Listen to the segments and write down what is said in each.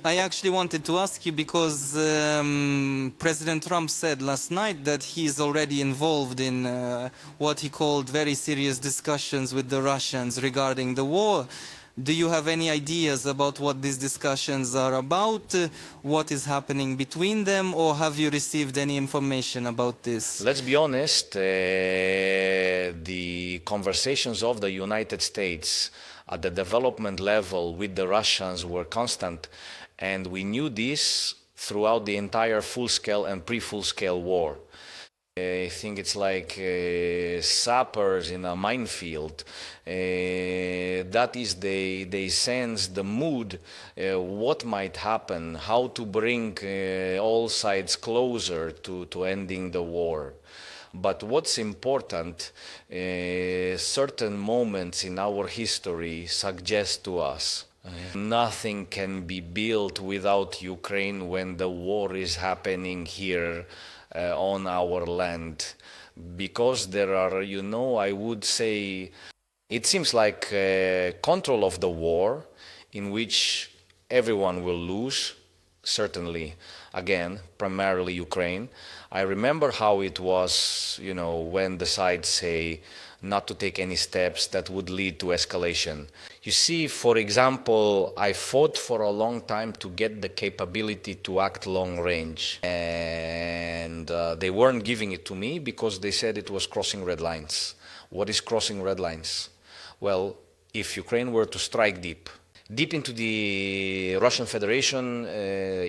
I actually wanted to ask you because President Trump said last night that he's already involved in what he called very serious discussions with the Russians regarding the war. Do you have any ideas about what these discussions are about, what is happening between them, or have you received any information about this? Let's be honest, the conversations of the United States at the development level with the Russians were constant, and we knew this throughout the entire full-scale and pre-full-scale war. I think it's like sappers in a minefield. That is, they sense the mood, what might happen, how to bring all sides closer to ending the war. But what's important, certain moments in our history suggest to us nothing can be built without Ukraine when the war is happening here on our land. Because there are, I would say, it seems like control of the war in which everyone will lose, certainly, again, primarily Ukraine. I remember how it was, when the sides say not to take any steps that would lead to escalation. You see, for example, I fought for a long time to get the capability to act long range. And they weren't giving it to me because they said it was crossing red lines. What is crossing red lines? Well, if Ukraine were to strike deep into the Russian Federation,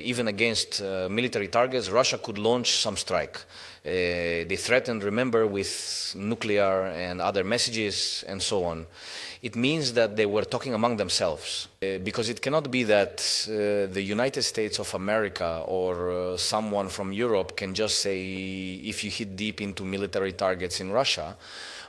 even against military targets, Russia could launch some strike. They threatened, remember, with nuclear and other messages and so on. It means that they were talking among themselves, because it cannot be that the United States of America or someone from Europe can just say, if you hit deep into military targets in Russia,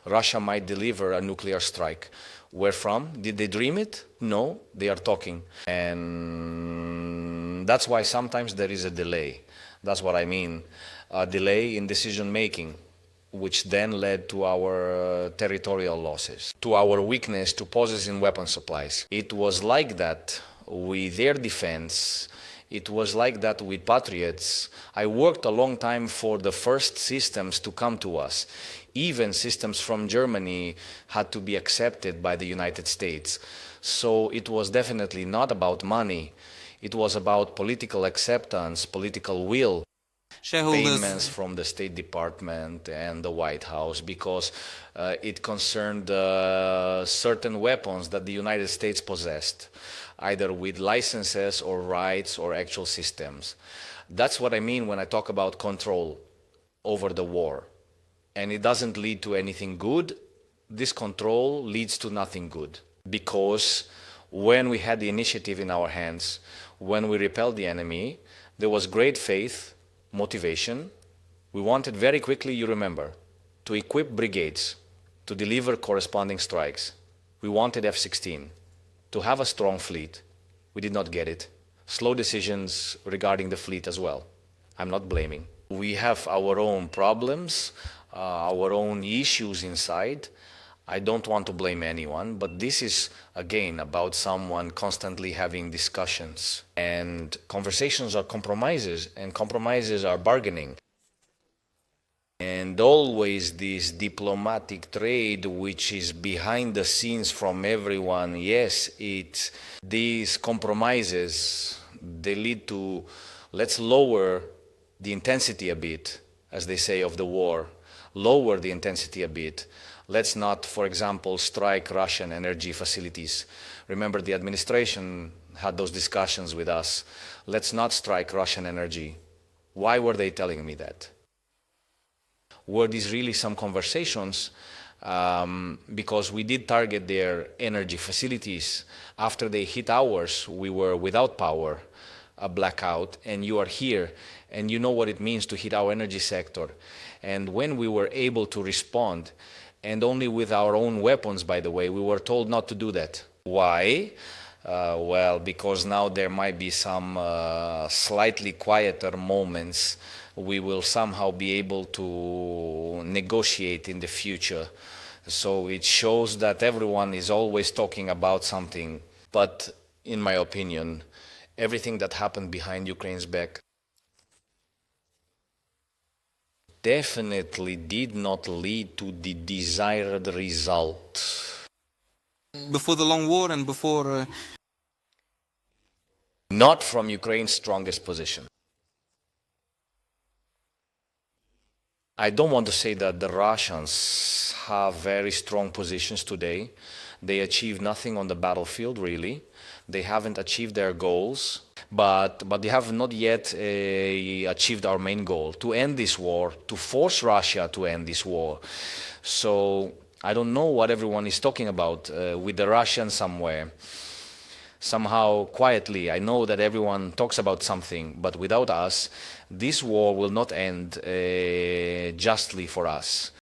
Russia might deliver a nuclear strike. Where from? Did they dream it? No, they are talking. And that's why sometimes there is a delay. That's what I mean. A delay in decision making, which then led to our territorial losses, to our weakness to pauses in weapon supplies. It was like that with air defense. It was like that with Patriots. I worked a long time for the first systems to come to us. Even systems from Germany had to be accepted by the United States. So it was definitely not about money. It was about political acceptance, political will. Payments from the State Department and the White House, because it concerned certain weapons that the United States possessed, either with licenses or rights or actual systems. That's what I mean when I talk about control over the war. And it doesn't lead to anything good. This control leads to nothing good. Because when we had the initiative in our hands, when we repelled the enemy, there was great faith, motivation. We wanted very quickly, you remember, to equip brigades, to deliver corresponding strikes. We wanted F-16, to have a strong fleet. We did not get it. Slow decisions regarding the fleet as well. I'm not blaming. We have our own problems, our own issues inside. I don't want to blame anyone, but this is, again, about someone constantly having discussions. And conversations are compromises, and compromises are bargaining. And always this diplomatic trade, which is behind the scenes from everyone, yes, these compromises, they lead to, let's lower the intensity a bit, as they say, of the war. Lower the intensity a bit. Let's not, for example, strike Russian energy facilities. Remember, the administration had those discussions with us. Let's not strike Russian energy. Why were they telling me that? Were these really some conversations? Because we did target their energy facilities. After they hit ours, we were without power, a blackout, and you are here, and you know what it means to hit our energy sector. And when we were able to respond, and only with our own weapons, by the way, we were told not to do that. Why? Well, because now there might be some slightly quieter moments. We will somehow be able to negotiate in the future. So it shows that everyone is always talking about something. But in my opinion, everything that happened behind Ukraine's back definitely did not lead to the desired result. Before the long war and before... Not from Ukraine's strongest position. I don't want to say that the Russians have very strong positions today. They achieved nothing on the battlefield, really. They haven't achieved their goals, but they have not yet achieved our main goal, to end this war, to force Russia to end this war. So I don't know what everyone is talking about with the Russians somewhere. Somehow, quietly, I know that everyone talks about something, but without us, this war will not end justly for us.